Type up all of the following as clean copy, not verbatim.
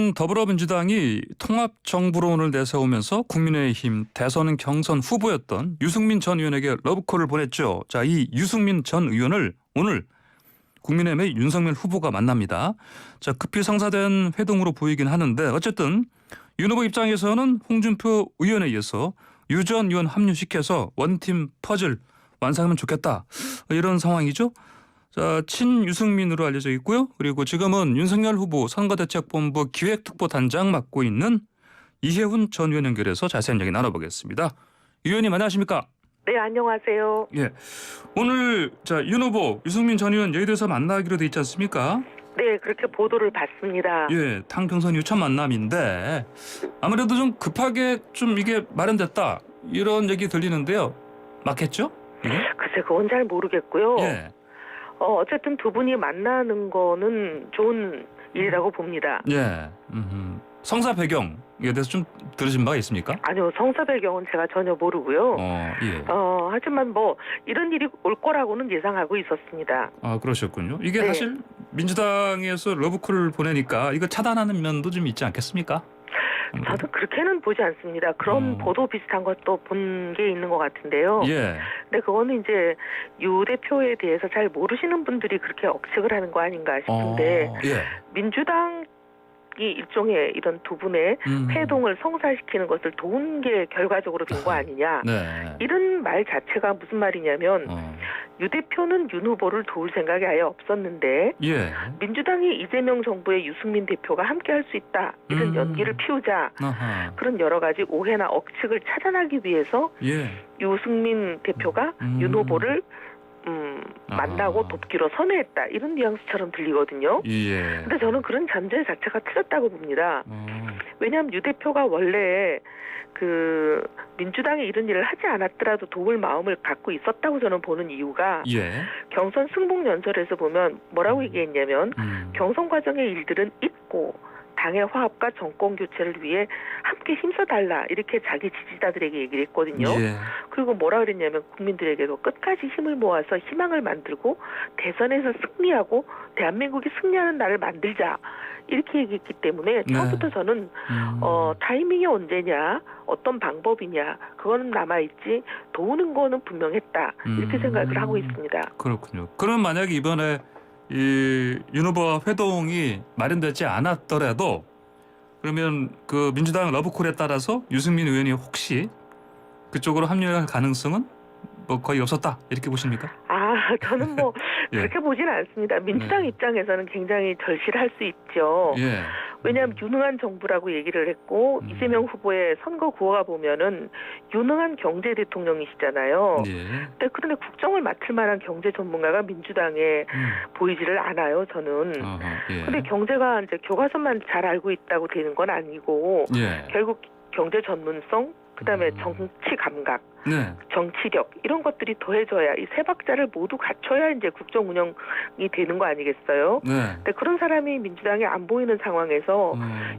어쨌든 더불어민주당이 통합정부로 오늘 내세우면서 국민의힘 대선 경선 후보였던 유승민 전 의원에게 러브콜을 보냈죠. 자, 이 유승민 전 의원을 오늘 국민의힘의 윤석열 후보가 만납니다. 자, 급히 성사된 회동으로 보이긴 하는데 어쨌든 윤 후보 입장에서는 홍준표 의원에 의해서 유 전 의원 합류시켜서 원팀 퍼즐 완성하면 좋겠다. 이런 상황이죠. 자, 친유승민으로 알려져 있고요. 그리고 지금은 윤석열 후보 선거대책본부 기획특보단장 맡고 있는 이혜훈 전 의원 연결해서 자세한 얘기 나눠보겠습니다. 의원님 안녕하십니까? 네, 안녕하세요. 예, 오늘 윤 후보, 유승민 전 의원 여의도에서 만나기로 돼 있지 않습니까? 네, 그렇게 보도를 봤습니다. 예, 당 경선 이후 첫 만남인데 아무래도 좀 급하게 좀 이게 마련됐다 이런 얘기 들리는데요. 맞겠죠? 이게? 글쎄, 그건 잘 모르겠고요. 예. 어쨌든 두 분이 만나는 거는 좋은 일이라고 봅니다. 예. 성사 배경에 대해서 좀 들으신 바가 있습니까? 아니요, 성사 배경은 제가 전혀 모르고요. 예. 하지만 뭐 이런 일이 올 거라고는 예상하고 있었습니다. 아, 그러셨군요. 이게 네. 사실 민주당에서 러브콜을 보내니까 이거 차단하는 면도 좀 있지 않겠습니까? 저도 그렇게는 보지 않습니다. 그런 보도 비슷한 것도 본 게 있는 것 같은데요. 예. 근데 그거는 이제 유 대표에 대해서 잘 모르시는 분들이 그렇게 억측을 하는 거 아닌가 싶은데 예. 민주당이 일종의 이런 두 분의 회동을 성사시키는 것을 도운 게 결과적으로 된 거 아니냐. 네. 이런 말 자체가 무슨 말이냐면 유 대표는 윤 후보를 도울 생각이 아예 없었는데 예. 민주당이 이재명 정부의 유승민 대표가 함께할 수 있다. 이런 연기를 피우자. 아하. 그런 여러 가지 오해나 억측을 차단하기 위해서 예. 유승민 대표가 윤 후보를 만나고 돕기로 선회했다. 이런 뉘앙스처럼 들리거든요. 예. 근데 저는 그런 전제 자체가 틀렸다고 봅니다. 왜냐하면 유 대표가 원래 그 민주당이 이런 일을 하지 않았더라도 도울 마음을 갖고 있었다고 저는 보는 이유가 예. 경선 승복연설에서 보면 뭐라고 얘기했냐면 경선 과정의 일들은 잊고 당의 화합과 정권 교체를 위해 함께 힘써달라 이렇게 자기 지지자들에게 얘기를 했거든요. 예. 그리고 뭐라 그랬냐면 국민들에게도 끝까지 힘을 모아서 희망을 만들고 대선에서 승리하고 대한민국이 승리하는 날을 만들자 이렇게 얘기했기 때문에 처음부터 저는 타이밍이 언제냐 어떤 방법이냐 그거는 남아있지 도우는 거는 분명했다 이렇게 생각을 하고 있습니다. 그렇군요. 그럼 만약에 이번에 이 윤 후보와 회동이 마련되지 않았더라도 그러면 그 민주당 러브콜에 따라서 유승민 의원이 혹시 그쪽으로 합류할 가능성은 뭐 거의 없었다 이렇게 보십니까? 저는 뭐 예. 그렇게 보지는 않습니다. 민주당 입장에서는 굉장히 절실할 수 있죠. 예. 왜냐하면 유능한 정부라고 얘기를 했고 이재명 후보의 선거 구호가 보면은 유능한 경제 대통령이시잖아요. 예. 그런데 국정을 맡을 만한 경제 전문가가 민주당에 보이지를 않아요. 저는. 예. 근데 경제가 이제 교과서만 잘 알고 있다고 되는 건 아니고 예. 결국 경제 전문성, 그다음에 정치 감각, 네. 정치력 이런 것들이 더해져야 이 세 박자를 모두 갖춰야 이제 국정 운영이 되는 거 아니겠어요? 네. 근데 그런 사람이 민주당에 안 보이는 상황에서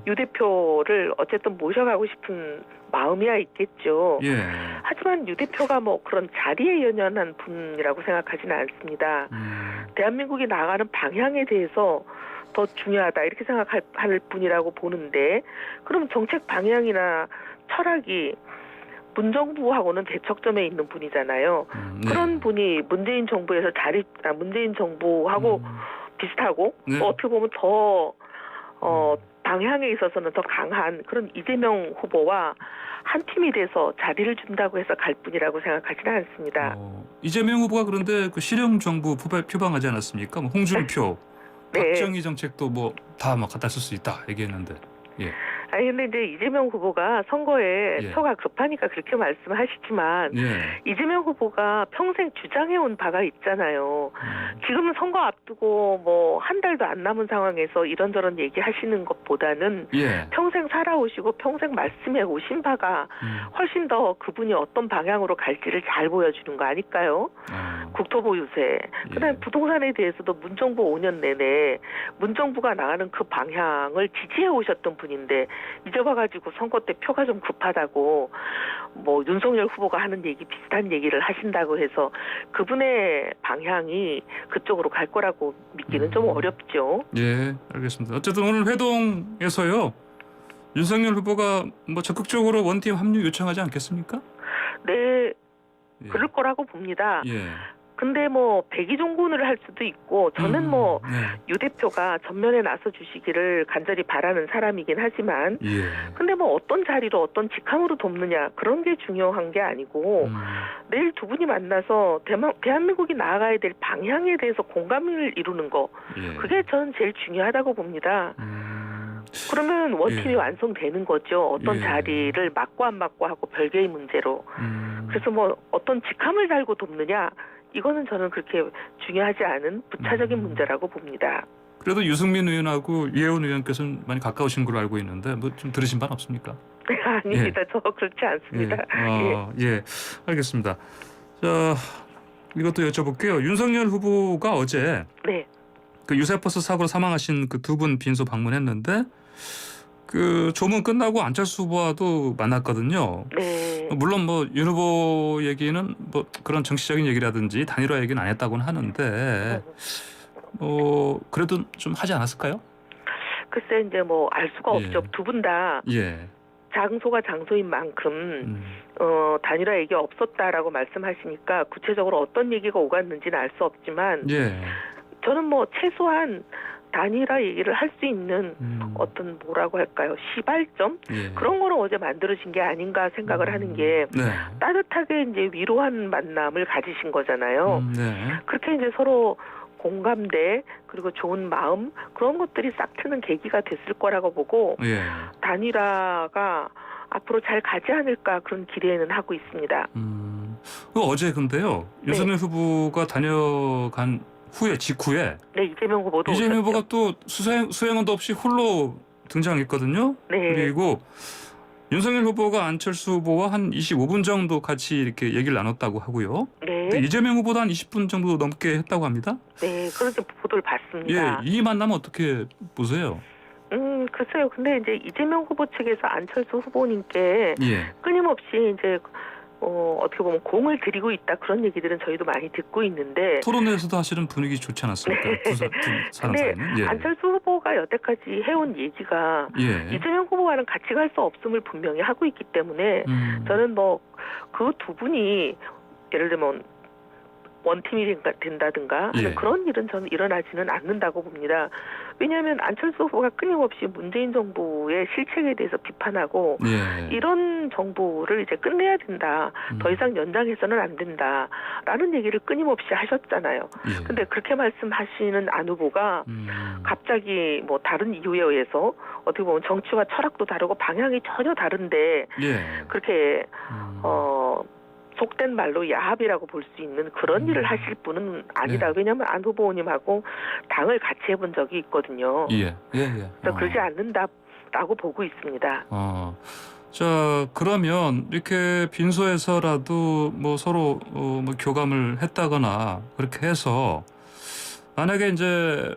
유 대표를 어쨌든 모셔가고 싶은 마음이야 있겠죠. 예. 하지만 유 대표가 뭐 그런 자리에 연연한 분이라고 생각하지는 않습니다. 대한민국이 나아가는 방향에 대해서 더 중요하다 이렇게 생각할 분이라고 보는데 그럼 정책 방향이나 철학이 문정부하고는 대척점에 있는 분이잖아요. 네. 그런 분이 문재인 정부에서 문재인 정부하고 비슷하고 네. 어떻게 보면 더 방향에 있어서는 더 강한 그런 이재명 후보와 한 팀이 돼서 자리를 준다고 해서 갈 뿐이라고 생각하지는 않습니다. 이재명 후보가 그런데 그 실형 정부 표방하지 않았습니까? 뭐 홍준표, 네. 박정희 정책도 뭐 다 뭐 갖다 쓸 수 있다 얘기했는데. 예. 근데 이제 이재명 후보가 선거에 예. 표가 급하니까 그렇게 말씀하시지만 예. 이재명 후보가 평생 주장해온 바가 있잖아요. 지금은 선거 앞두고 뭐 한 달도 안 남은 상황에서 이런저런 얘기하시는 것보다는 예. 평생 살아오시고 평생 말씀해 오신 바가 훨씬 더 그분이 어떤 방향으로 갈지를 잘 보여주는 거 아닐까요? 국토부 유세. 그다음에 예. 부동산에 대해서도 문정부 5년 내내 문정부가 나가는 그 방향을 지지해 오셨던 분인데 이제 와가지고 선거 때 표가 좀 급하다고 뭐 윤석열 후보가 하는 얘기 비슷한 얘기를 하신다고 해서 그분의 방향이 그쪽으로 갈 거라고 믿기는 좀 어렵죠. 예, 알겠습니다. 어쨌든 오늘 회동에서요. 윤석열 후보가 뭐 적극적으로 원팀 합류 요청하지 않겠습니까? 네, 예. 그럴 거라고 봅니다. 예. 근데 뭐 백의종군을 할 수도 있고 저는 뭐 네. 유 대표가 전면에 나서 주시기를 간절히 바라는 사람이긴 하지만 예. 근데 뭐 어떤 자리로 어떤 직함으로 돕느냐 그런 게 중요한 게 아니고 내일 두 분이 만나서 대한민국이 나아가야 될 방향에 대해서 공감을 이루는 거 예. 그게 저는 제일 중요하다고 봅니다. 그러면 원팀이 예. 완성되는 거죠. 어떤 예. 자리를 맡고 안 맡고 하고 별개의 문제로. 그래서 뭐 어떤 직함을 달고 돕느냐 이거는 저는 그렇게 중요하지 않은 부차적인 문제라고 봅니다. 그래도 유승민 의원하고 이혜원 의원께서는 많이 가까우신 걸로 알고 있는데 뭐 좀 들으신 바는 없습니까? 아닙니다. 저 그렇지 않습니다. 예, 알겠습니다. 자, 이것도 여쭤볼게요. 윤석열 후보가 어제 네. 그 유세버스 사고로 사망하신 그 두 분 빈소 방문했는데 그 조문 끝나고 안철수 후보와도 만났거든요. 네. 물론 뭐 윤 후보 얘기는 뭐 그런 정치적인 얘기라든지 단일화 얘기는 안 했다고는 하는데 그래도 좀 하지 않았을까요? 글쎄 이제 뭐 알 수가 예. 없죠. 두 분 다 예. 장소가 장소인 만큼 단일화 얘기 없었다라고 말씀하시니까 구체적으로 어떤 얘기가 오갔는지는 알 수 없지만 예. 저는 뭐 최소한 단일화 얘기를 할 수 있는 어떤 뭐라고 할까요? 시발점? 예. 그런 거를 어제 만들어진 게 아닌가 생각을 하는 게 네. 따뜻하게 이제 위로한 만남을 가지신 거잖아요. 네. 그렇게 이제 서로 공감대 그리고 좋은 마음 그런 것들이 싹 트는 계기가 됐을 거라고 보고 예. 단일화가 앞으로 잘 가지 않을까 그런 기대는 하고 있습니다. 어제 근데요. 윤석열 후보가 다녀간 직후에 네, 이재명 후보도 이재명 오셨죠. 후보가 또 수행원도 없이 홀로 등장했거든요. 네. 그리고 윤석열 후보가 안철수 후보와 한 25분 정도 같이 이렇게 얘기를 나눴다고 하고요. 네. 근데 이재명 후보도 한 20분 정도 넘게 했다고 합니다. 네, 그렇게 보도를 봤습니다. 예, 이 만남 어떻게 보세요? 글쎄요. 근데 이제 이재명 후보 측에서 안철수 후보님께 예. 끊임없이 이제 어떻게 보면 공을 들이고 있다 그런 얘기들은 저희도 많이 듣고 있는데 토론회에서도 사실은 분위기 좋지 않았습니까? 두 사람 근데 사이는. 예. 안철수 후보가 여태까지 해온 얘기가 예. 이재명 후보와는 같이 갈 수 없음을 분명히 하고 있기 때문에 저는 뭐 그 두 분이 예를 들면 원팀이 된다든가 하는 예. 그런 일은 저는 일어나지는 않는다고 봅니다. 왜냐하면 안철수 후보가 끊임없이 문재인 정부의 실책에 대해서 비판하고 예. 이런 정부를 이제 끝내야 된다. 더 이상 연장해서는 안 된다라는 얘기를 끊임없이 하셨잖아요. 예. 근데 그렇게 말씀하시는 안 후보가 갑자기 뭐 다른 이유에 의해서 어떻게 보면 정치와 철학도 다르고 방향이 전혀 다른데 예. 그렇게 속된 말로 야합이라고 볼 수 있는 그런 일을 하실 분은 아니다. 네. 왜냐하면 안 후보님하고 당을 같이 해본 적이 있거든요. 예. 예. 그래서 그러지 않는다라고 보고 있습니다. 자, 그러면 이렇게 빈소에서라도 뭐 서로 뭐 교감을 했다거나 그렇게 해서 만약에 이제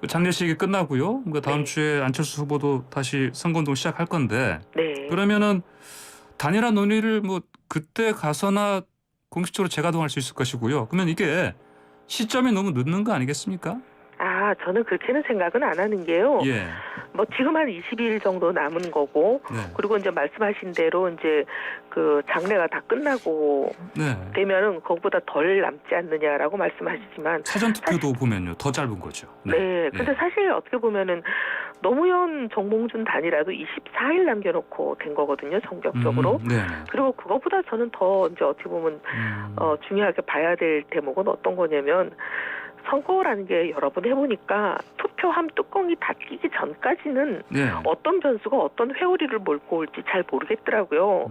장례식이 끝나고요. 그러니까 다음 네. 주에 안철수 후보도 다시 선거운동 시작할 건데 네. 그러면은 단일화 논의를 뭐 그때 가서나 공식적으로 재가동할 수 있을 것이고요. 그러면 이게 시점이 너무 늦는 거 아니겠습니까? 저는 그렇게는 생각은 안 하는 게요. 예. 뭐 지금 한 22일 정도 남은 거고, 네. 그리고 이제 말씀하신 대로 이제 그 장례가 다 끝나고 네. 되면은 그거보다 덜 남지 않느냐라고 말씀하시지만 사전 투표도 보면요 더 짧은 거죠. 네. 근데 사실 어떻게 보면은 노무현 정몽준 단일화도 24일 남겨놓고 된 거거든요. 성격적으로. 네. 그리고 그거보다 저는 더 이제 어떻게 보면 중요하게 봐야 될 대목은 어떤 거냐면 선거라는 게 여러 번 해보니까 투표함 뚜껑이 닫히기 전까지는 네. 어떤 변수가 어떤 회오리를 몰고 올지 잘 모르겠더라고요.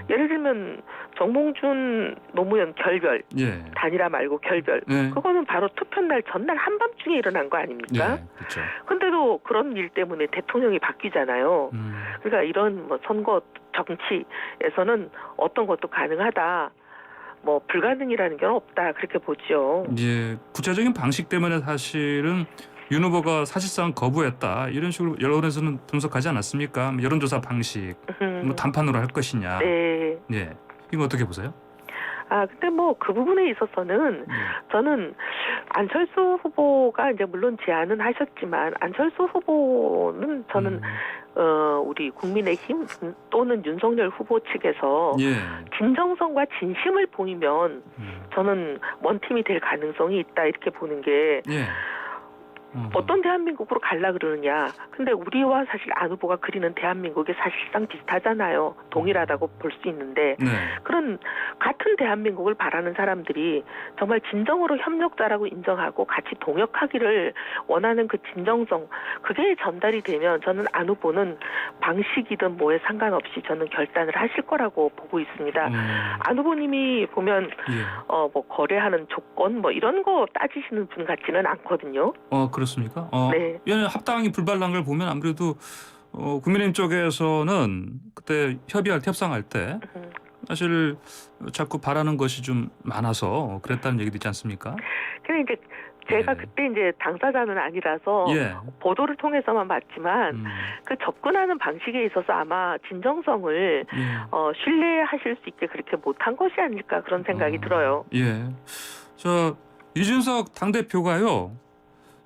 예를 들면 정몽준 노무현 결별 예. 단일화 말고 결별 네. 그거는 바로 투표날 전날 한밤중에 일어난 거 아닙니까? 네. 그렇죠. 근데도 그런 일 때문에 대통령이 바뀌잖아요. 그러니까 이런 뭐 선거 정치에서는 어떤 것도 가능하다. 뭐 불가능이라는 건 없다 그렇게 보죠. 예, 구체적인 방식 때문에 사실은 윤 후보가 사실상 거부했다 이런 식으로 여론에서는 분석하지 않았습니까? 뭐 여론조사 방식, 뭐 단판으로 할 것이냐. 네. 예, 이거 어떻게 보세요? 근데 뭐 그 부분에 있어서는 저는 안철수 후보가 이제 물론 제안은 하셨지만 안철수 후보는 저는 우리 국민의힘 또는 윤석열 후보 측에서 예. 진정성과 진심을 보이면 저는 원팀이 될 가능성이 있다 이렇게 보는 게 예. 어떤 대한민국으로 갈라 그러느냐. 근데 우리와 사실 안 후보가 그리는 대한민국이 사실상 비슷하잖아요. 동일하다고 볼 수 있는데 네. 그런 같은 대한민국을 바라는 사람들이 정말 진정으로 협력자라고 인정하고 같이 동역하기를 원하는 그 진정성 그게 전달이 되면 저는 안 후보는 방식이든 뭐에 상관없이 저는 결단을 하실 거라고 보고 있습니다. 안 후보님이 보면 뭐 거래하는 조건 뭐 이런 거 따지시는 분 같지는 않거든요. 그렇습니까? 네. 합당이 불발난 걸 보면 아무래도 국민의힘 쪽에서는 그때 협상할 때 사실 자꾸 바라는 것이 좀 많아서 그랬다는 얘기도 있지 않습니까? 근데 이제 제가 예. 그때 이제 당사자는 아니라서 예. 보도를 통해서만 봤지만 그 접근하는 방식에 있어서 아마 진정성을 신뢰하실 수 있게 그렇게 못한 것이 아닐까 그런 생각이 들어요. 예. 저 이준석 당대표가요.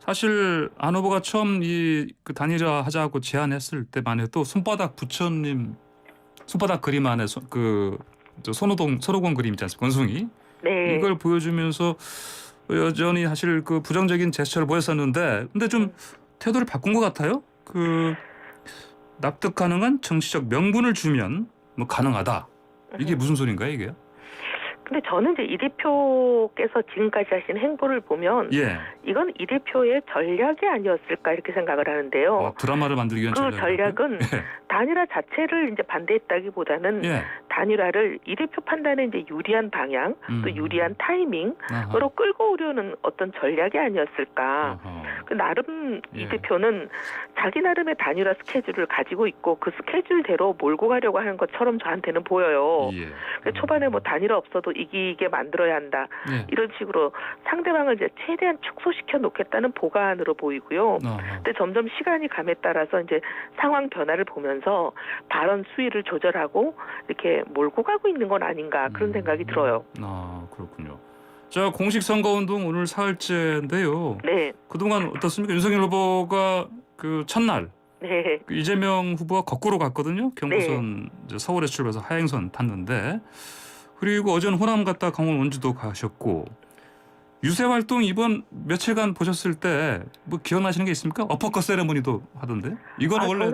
사실 안 후보가 처음 그 단일화 하자고 제안했을 때만 해도 손바닥 부처님 손바닥 그림 안에 손오공 그림 있지 않습니까? 원숭이. 네. 이걸 보여주면서 여전히 사실 그 부정적인 제스처를 보였었는데 근데 좀 태도를 바꾼 것 같아요. 그 납득 가능한 정치적 명분을 주면 뭐 가능하다. 이게 무슨 소린가요, 이게? 근데 저는 이제 이 대표께서 지금까지 하신 행보를 보면 이건 이 대표의 전략이 아니었을까 이렇게 생각을 하는데요. 드라마를 만들기 위한 그 전략은 단일화 자체를 이제 반대했다기보다는 단일화를 이 대표 판단에 이제 유리한 방향 또 유리한 타이밍으로 끌고 오려는 어떤 전략이 아니었을까. 그 나름 이 대표는 자기 나름의 단일화 스케줄을 가지고 있고 그 스케줄대로 몰고 가려고 하는 것처럼 저한테는 보여요. 초반에 뭐 단일화 없어도 이기게 만들어야 한다. 이런 식으로 상대방을 이제 최대한 축소시켜 놓겠다는 보관으로 보이고요. 근데 점점 시간이 감에 따라서 이제 상황 변화를 보면서 발언 수위를 조절하고 이렇게 몰고 가고 있는 건 아닌가 그런 생각이 들어요. 그렇군요. 자, 공식 선거운동 오늘 사흘째인데요. 네. 그동안 어떻습니까? 윤석열 후보가 그 첫날 네. 그 이재명 후보가 거꾸로 갔거든요. 경부선 이제 서울에 출발해서 하행선 탔는데 그리고 어제는 호남 갔다 강원 원주도 가셨고 유세 활동 이번 며칠간 보셨을 때 뭐 기억나시는 게 있습니까? 어퍼컷 세레머니도 하던데. 이건 원래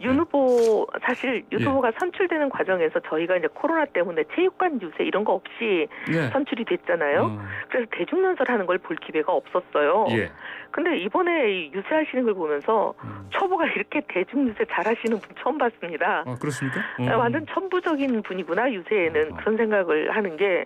윤 후보 사실 윤 후보가 선출되는 과정에서 저희가 이제 코로나 때문에 체육관 유세 이런 거 없이 선출이 됐잖아요. 그래서 대중연설하는 걸 볼 기회가 없었어요. 근데 이번에 유세하시는 걸 보면서 초보가 이렇게 대중유세 잘하시는 분 처음 봤습니다. 그렇습니까? 완전 천부적인 분이구나 유세에는 그런 생각을 하는 게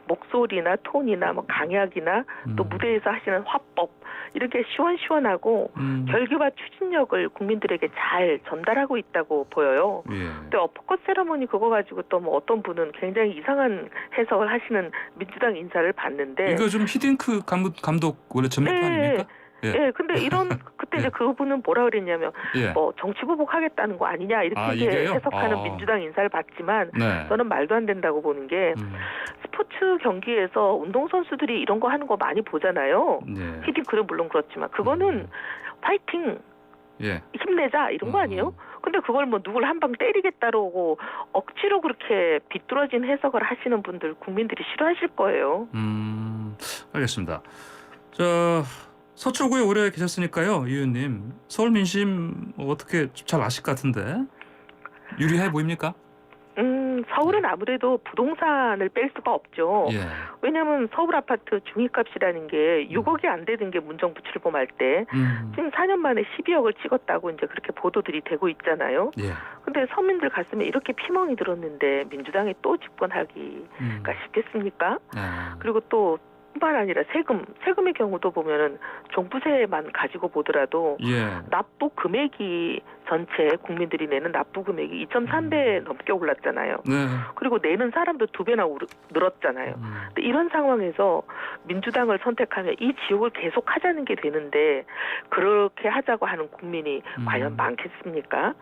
목소리나 톤이나 뭐 강약이나 또 무대에서 하시는 화법 이렇게 시원시원하고 결규와 추진력을 국민들에게 잘 전달하고 있다고 보여요. 근데 어퍼컷 세러머니 그거 가지고 또 뭐 어떤 분은 굉장히 이상한 해석을 하시는 민주당 인사를 봤는데 이거 좀 히딩크 감독 원래 전문가 아닙니까? 근데 그때 이제 그분은 뭐라 그랬냐면 뭐 정치 보복하겠다는 거 아니냐 이렇게 이제 해석하는 민주당 인사를 봤지만 저는 말도 안 된다고 보는 게 스포츠 경기에서 운동선수들이 이런 거 하는 거 많이 보잖아요. 히딩크는 물론 그렇지만 그거는 파이팅 힘내자 이런 거 아니에요? 근데 그걸 뭐 누굴 한 방 때리겠다고 억지로 그렇게 비뚤어진 해석을 하시는 분들 국민들이 싫어하실 거예요. 알겠습니다. 자, 서초구에 오래 계셨으니까요, 이 의원님. 서울 민심 어떻게 잘 아실 것 같은데 유리해 보입니까? 서울은 아무래도 부동산을 뺄 수가 없죠. 왜냐하면 서울 아파트 중위값이라는 게 6억이 안 되는 게 문정부 출범할 때 지금 4년 만에 12억을 찍었다고 이제 그렇게 보도들이 되고 있잖아요. 근데 서민들 가슴에 이렇게 피멍이 들었는데 민주당이 또 집권하기가 쉽겠습니까? 그리고 또 뿐만 아니라 세금의 경우도 보면은 종부세만 가지고 보더라도 납부 금액이 전체 국민들이 내는 납부 금액이 2.3배 넘게 올랐잖아요. 네. 그리고 내는 사람도 2배나 늘었잖아요. 근데 이런 상황에서 민주당을 선택하면 이 지옥을 계속 하자는 게 되는데 그렇게 하자고 하는 국민이 과연 많겠습니까?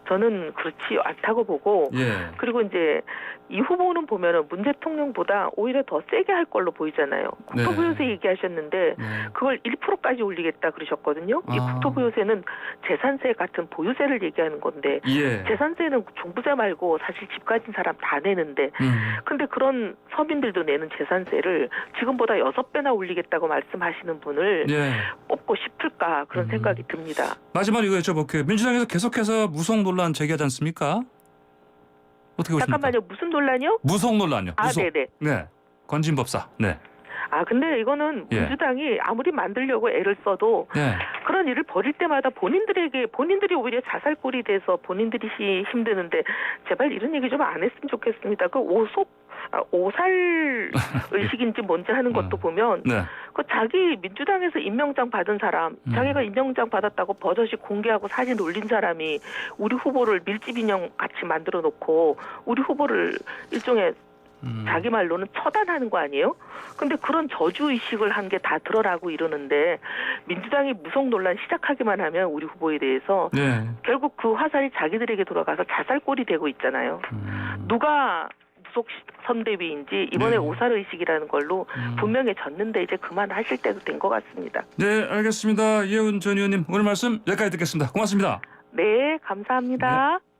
저는 그렇지 않다고 보고 예. 그리고 이제 이 후보는 보면은 문 대통령보다 오히려 더 세게 할 걸로 보이잖아요. 국토부요세 얘기하셨는데 네. 그걸 1%까지 올리겠다 그러셨거든요. 이 아. 국토부요세는 재산세 같은 보유세를 얘기하는 건데 예. 재산세는 종부세 말고 사실 집 가진 사람 다 내는데 근데 그런 서민들도 내는 재산세를 지금보다 6배나 올리겠다고 말씀하시는 분을 예. 뽑고 싶을까 그런 생각이 듭니다. 마지막 이거 여쭤볼게요. 민주당에서 계속해서 무속 논란 제기하지 않습니까? 어떻게 보십니까? 잠깐만요. 무슨 논란이요? 무속 논란요. 아, 무속. 네네. 네. 건진법사. 네. 아, 근데 이거는 예. 민주당이 아무리 만들려고 애를 써도 네. 그런 일을 벌일 때마다 본인들이 오히려 자살골이 돼서 본인들이 힘드는데 제발 이런 얘기 좀 안 했으면 좋겠습니다. 그 오살 의식인지 뭔지 하는 것도 보면 네. 그 자기 민주당에서 임명장 받은 사람, 자기가 임명장 받았다고 버젓이 공개하고 사진 올린 사람이 우리 후보를 밀집 인형 같이 만들어 놓고 우리 후보를 일종의 자기 말로는 처단하는 거 아니에요? 근데 그런 저주의식을 한 게 다 드러나고 이러는데 민주당이 무속 논란 시작하기만 하면 우리 후보에 대해서 네. 결국 그 화살이 자기들에게 돌아가서 자살골이 되고 있잖아요. 누가 무속 선대위인지 이번에 네. 오살의식이라는 걸로 분명히 졌는데 이제 그만하실 때도 된 것 같습니다. 네, 알겠습니다. 이혜훈 전 의원님 오늘 말씀 여기까지 듣겠습니다. 고맙습니다. 네, 감사합니다. 네.